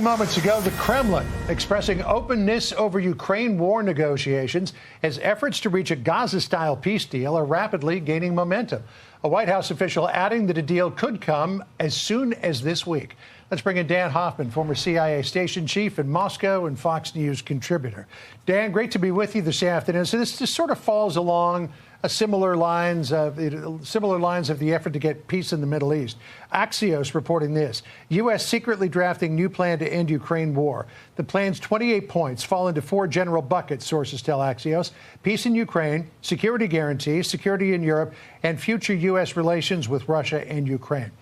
Moments ago, the Kremlin expressing openness over Ukraine war negotiations as efforts to reach a Gaza-style peace deal are rapidly gaining momentum. A White House official adding that a deal could come as soon as this week. Let's bring in Dan Hoffman, former CIA station chief in Moscow and Fox News contributor. Dan, great to be with you this afternoon. So this just sort of falls along similar lines of the effort to get peace in the Middle East. Axios reporting this: U.S. secretly drafting new plan to end Ukraine war. The plan's 28 points fall into 4 general buckets, sources tell Axios: peace in Ukraine, security guarantees, security in Europe, and future U.S. relations with Russia and Ukraine.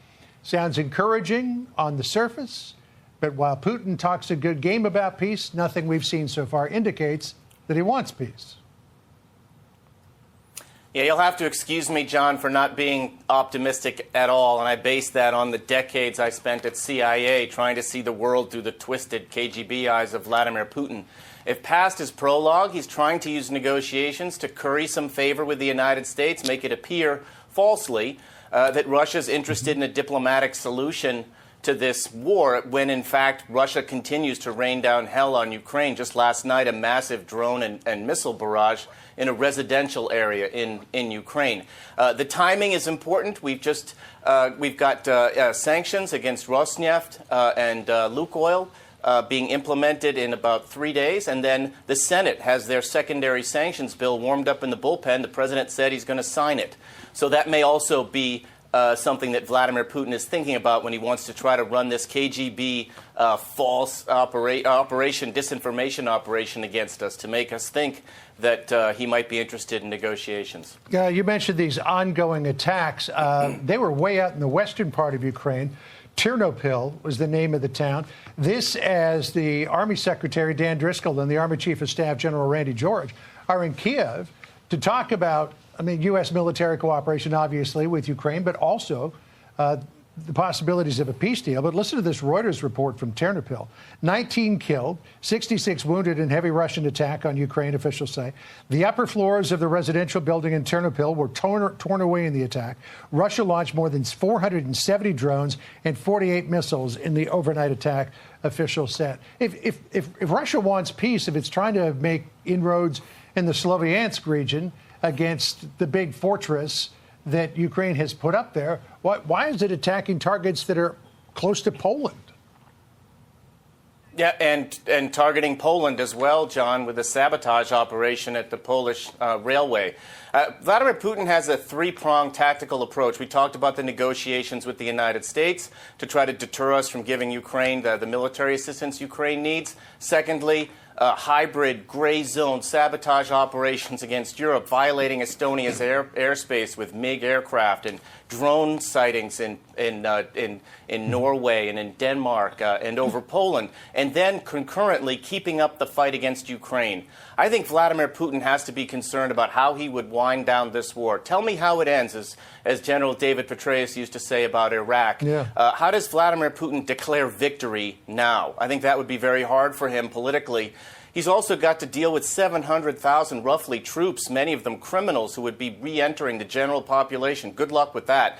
Sounds encouraging on the surface, but while Putin talks a good game about peace, nothing we've seen so far indicates that he wants peace. Yeah, you'll have to excuse me, John, for not being optimistic at all, and I base that on the decades I spent at CIA trying to see the world through the twisted KGB eyes of Vladimir Putin. If past his prologue, he's trying to use negotiations to curry some favor with the United States, make it appear falsely that Russia's interested in a diplomatic solution to this war, when in fact Russia continues to rain down hell on Ukraine. Just last night, a massive drone and missile barrage in a residential area in Ukraine. The timing is important. We've got sanctions against Rosneft and Lukoil being implemented in about 3 days, and then the Senate has their secondary sanctions bill warmed up in the bullpen. The president said he's going to sign it. So that may also be something that Vladimir Putin is thinking about when he wants to try to run this KGB false disinformation operation against us to make us think that he might be interested in negotiations. You mentioned these ongoing attacks. They were way out in the western part of Ukraine. Ternopil was the name of the town. This, as the Army Secretary Dan Driscoll and the Army Chief of Staff General Randy George are in Kiev to talk about, U.S. military cooperation, obviously, with Ukraine, but also the possibilities of a peace deal. But listen to this Reuters report from Ternopil. 19 killed, 66 wounded in heavy Russian attack on Ukraine, officials say. The upper floors of the residential building in Ternopil were torn away in the attack. Russia launched more than 470 drones and 48 missiles in the overnight attack, officials said. If Russia wants peace, if it's trying to make inroads in the Sloviansk region against the big fortress that Ukraine has put up there, why is it attacking targets that are close to Poland? Yeah, and targeting Poland as well, John, with a sabotage operation at the Polish railway. Vladimir Putin has a 3-pronged tactical approach. We talked about the negotiations with the United States to try to deter us from giving Ukraine the military assistance Ukraine needs. Secondly, hybrid gray zone sabotage operations against Europe, violating Estonia's airspace with MiG aircraft and drone sightings in Norway and in Denmark and over Poland, and then concurrently keeping up the fight against Ukraine. I think Vladimir Putin has to be concerned about how he would wind down this war. Tell me how it ends, as General David Petraeus used to say about Iraq. Yeah. How does Vladimir Putin declare victory now? I think that would be very hard for him politically. He's also got to deal with 700,000 roughly troops, many of them criminals who would be re-entering the general population. Good luck with that.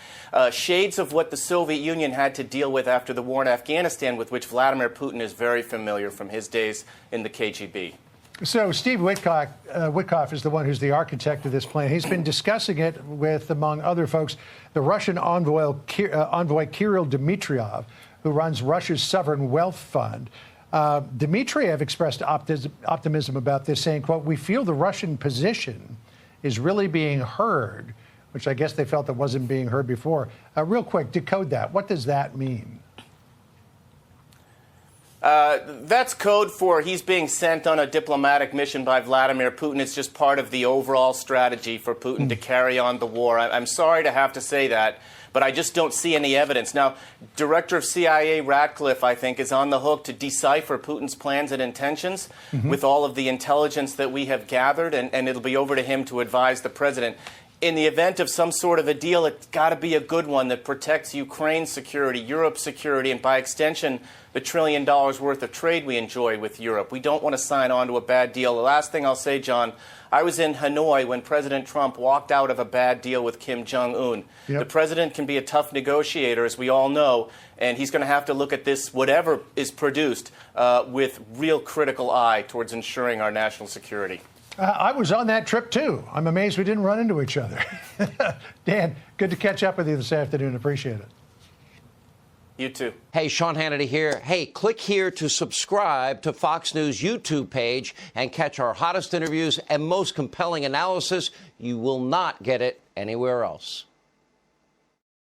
Shades of what the Soviet Union had to deal with after the war in Afghanistan, with which Vladimir Putin is very familiar from his days in the KGB. So Steve Witkoff is the one who's the architect of this plan. He's been discussing it with, among other folks, the Russian envoy Kirill Dmitriev, who runs Russia's Sovereign Wealth Fund. Dmitriev expressed optimism about this, saying, quote, "We feel the Russian position is really being heard," which I guess they felt that wasn't being heard before. Real quick, decode that. What does that mean? That's code for he's being sent on a diplomatic mission by Vladimir Putin. It's just part of the overall strategy for Putin to carry on the war. I'm sorry to have to say that, but I just don't see any evidence. Now, Director of CIA Ratcliffe, I think, is on the hook to decipher Putin's plans and intentions with all of the intelligence that we have gathered, and it'll be over to him to advise the president. in the event of some sort of a deal, it's got to be a good one that protects Ukraine's security, Europe's security, and by extension, the $1 trillion worth of trade we enjoy with Europe. We don't want to sign on to a bad deal. The last thing I'll say, John, I was in Hanoi when President Trump walked out of a bad deal with Kim Jong-un. Yep. The president can be a tough negotiator, as we all know, and he's going to have to look at this, whatever is produced, with real critical eye towards ensuring our national security. I was on that trip, too. I'm amazed we didn't run into each other. Dan, good to catch up with you this afternoon. Appreciate it. You too. Hey, Sean Hannity here. Hey, click here to subscribe to Fox News YouTube page and catch our hottest interviews and most compelling analysis. You will not get it anywhere else.